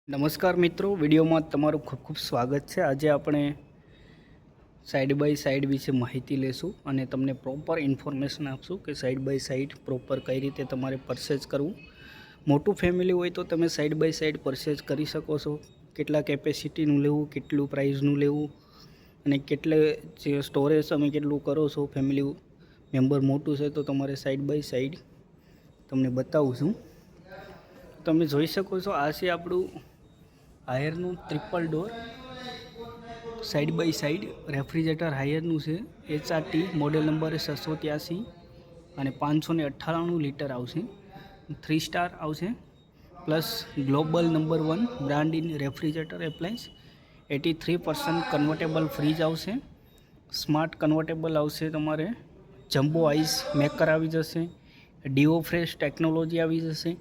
નમસ્કાર મિત્રો, વિડીયોમાં તમારું ખૂબ ખૂબ સ્વાગત છે। આજે આપણે સાઇડ બાય સાઇડ વિશે માહિતી લેશું અને તમને પ્રોપર ઇન્ફોર્મેશન આપશું કે સાઇડ બાય સાઇડ પ્રોપર કઈ રીતે તમારે પરચેઝ કરવું। મોટું ફેમિલી હોય તો તમે સાઇડ બાય સાઇડ પરચેઝ કરી શકો છો। કેટલા કેપેસિટીનું લેવું, કેટલું પ્રાઇસનું લેવું અને કેટલે જે સ્ટોરેજ તમે કેટલું કરો છો, ફેમિલી મેમ્બર મોટું છે તો તમારે સાઇડ બાય સાઇડ તમને બતાવું છું। તમે જોઈ શકો છો, આ છે આપણું હાયરનું triple door side by side refrigerator હાયરનું છે। HRT મોડેલ નંબર 683 અને 598 લીટર આવશે। 3 સ્ટાર આવશે plus global number 1 brand in refrigerator appliance. 83% convertible fridge આવશે। સ્માર્ટ કન્વર્ટેબલ આવશે। તમારે જમ્બો આઈસ મેકર આવી જશે। ડીઓ ફ્રેશ ટેકનોલોજી આવી જશે।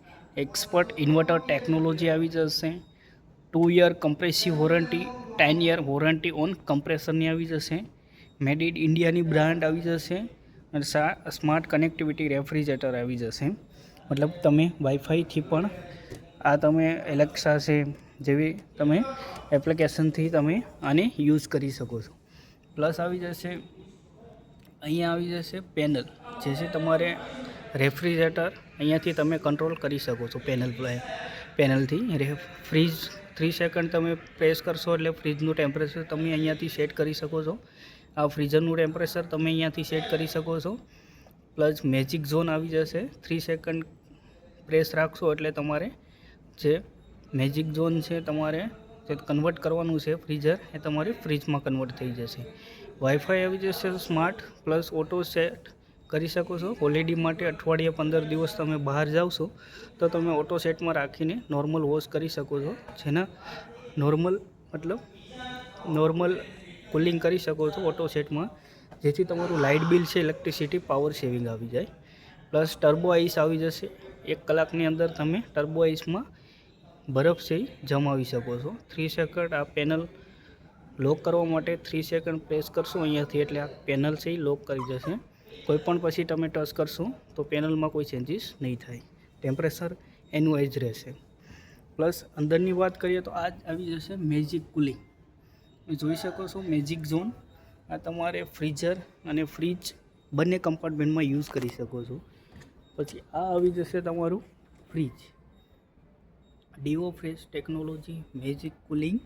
એક્સપર્ટ ઇન્વર્ટર ટેકનોલોજી આવી જશે। 2 year compressive warranty, 10 year warranty on કમ્પ્રેસરની આવી જશે। મેડ ઇન ઇન્ડિયાની બ્રાન્ડ આવી જશે અને સ્માર્ટ કનેક્ટિવિટી રેફ્રિજરેટર આવી જશે। મતલબ તમે વાઈફાઈથી પણ આ તમે એલેક્સા છે જેવી તમે એપ્લિકેશનથી તમે આને યુઝ કરી શકો છો। પ્લસ આવી જશે, અહીંયા આવી જશે પેનલ, જે છે તમારે રેફ્રિજરેટર અહીંયાથી તમે કંટ્રોલ કરી શકો છો। પેનલથી ફ્રીજ 3 સેકન્ડ તમે પ્રેસ કરશો એટલે ફ્રીજનું ટેમ્પરેચર તમે અહીંયાથી સેટ કરી શકો છો। આ ફ્રીઝરનું ટેમ્પરેચર તમે અહીંયાથી સેટ કરી શકો છો। પ્લસ મેજિક ઝોન આવી જશે। 3 સેકન્ડ પ્રેસ રાખશો એટલે તમારે જે મેજિક ઝોન છે તમારે જે કન્વર્ટ કરવાનું છે ફ્રીઝર, એ તમારે ફ્રીજમાં કન્વર્ટ થઈ જશે। વાઈફાઈ આવી જશે સ્માર્ટ, પ્લસ ઓટો સેટ કરી શકો છો। હોલિડે માટે અઠવાડિયે 15 દિવસ તમે બહાર જાઓ છો તો તમે ઓટો સેટમાં રાખીને નોર્મલ વોશ કરી શકો છો, જેના નોર્મલ કુલિંગ કરી શકો છો ઓટો સેટમાં, જેથી તમારું લાઇટ બિલ છે, ઇલેક્ટ્રિસિટી પાવર સેવિંગ આવી જાય। પ્લસ ટર્બો આઈસ આવી જશે। 1 કલાકની અંદર તમે ટર્બો આઈસમાં બરફ છે જમાવી શકો છો। 3 સેકન્ડ આ પેનલ લોક કરવા માટે 3 સેકન્ડ પ્રેસ કરશો અહીંયાથી એટલે આ પેનલ છે લોક કરી જશે। કોઈ પણ પછી તમે ટચ કરશો તો પેનલમાં કોઈ ચેન્જીસ નહીં થાય, ટેમ્પરેચર એનું એ જ રહેશે। પ્લસ અંદરની વાત કરીએ તો આ આવી જશે મેજિક કુલિંગ, જોઈ શકો છો મેજિક ઝોન। આ તમારે ફ્રીઝર અને ફ્રીજ બંને કમ્પાર્ટમેન્ટમાં યુઝ કરી શકો છો। પછી આ આવી જશે તમારું fridge, deo fresh technology, magic cooling,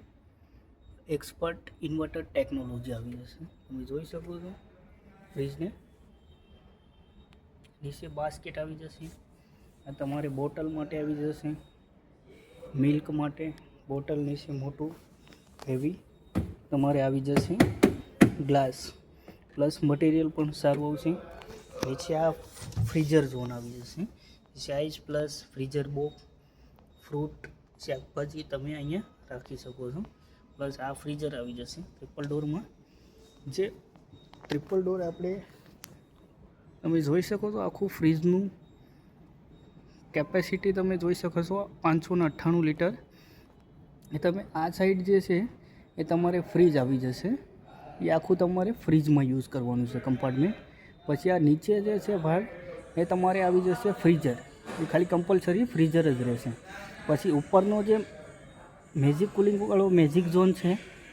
expert inverter technology આવી જશે। તમે જોઈ શકો છો ફ્રીજને। નીચે બાસ્કેટ આવી જશે। આ તમારે બોટલ માટે આવી જશે, મિલ્ક માટે બોટલ નીચે મોટું હેવી તમારે આવી જશે ગ્લાસ, પ્લસ મટીરિયલ પણ સારું આવશે। નીચે આ ફ્રીઝર ઝોન આવી જશે, size plus freezer box, fruit, શાકભાજી તમે અહીંયા રાખી શકો છો। પ્લસ આ ફ્રીઝર આવી જશે ટ્રિપલ ડોરમાં। જે ટ્રિપલ ડોર આપણે તમે જોઈ શકો છો, આખું ફ્રીજનું કેપેસિટી તમે જોઈ શકો છો 598 લીટર। એ તમે આ સાઈડ જે છે એ તમારે ફ્રીજ આવી જશે, એ આખું તમારે ફ્રીજમાં યુઝ કરવાનું છે કમ્પાર્ટમેન્ટ। પછી આ નીચે જે છે ભાગ એ તમારે આવી જશે ફ્રીઝર, એ ખાલી કમ્પલસરી ફ્રીઝર જ રહેશે। પછી ઉપરનો જે મેજિક કુલિંગવાળો મેજિક ઝોન છે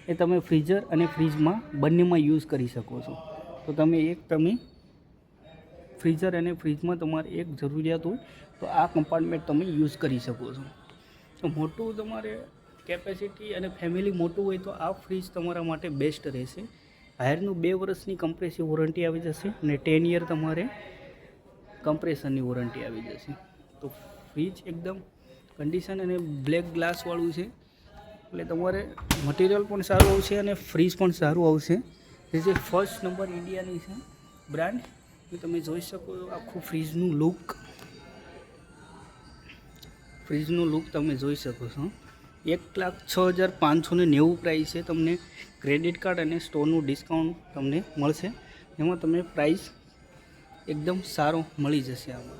એ તમે ફ્રીઝર અને ફ્રીજમાં બંનેમાં યુઝ કરી શકો છો। તો તમે ફ્રીઝર અને ફ્રીજમાં તમારે એક જરૂરિયાત હોય તો આ કમ્પાર્ટમેન્ટ તમે યુઝ કરી શકો છો। તો મોટું તમારે કેપેસિટી અને ફેમિલી મોટું હોય તો આ ફ્રીજ તમારા માટે બેસ્ટ રહેશે। હાયરનું 2 વર્ષની કમ્પ્રેસિવ વોરંટી આવી જશે અને 10 યર તમારે કમ્પ્રેસરની વોરંટી આવી જશે। તો ફ્રીજ એકદમ કન્ડિશન અને બ્લેક ગ્લાસવાળું છે એટલે તમારે મટીરિયલ પણ સારું આવશે અને ફ્રીજ પણ સારું આવશે। જે ફર્સ્ટ નંબર ઇન્ડિયાની છે બ્રાન્ડ, એ તમે જોઈ શકો છો। આખું ફ્રીજનું લુક તમે જોઈ શકો છો। 1,06,590 પ્રાઇસ છે। તમને ક્રેડિટ કાર્ડ અને સ્ટોરનું ડિસ્કાઉન્ટ તમને મળશે, એમાં તમને પ્રાઇસ એકદમ સારો મળી જશે આમાં।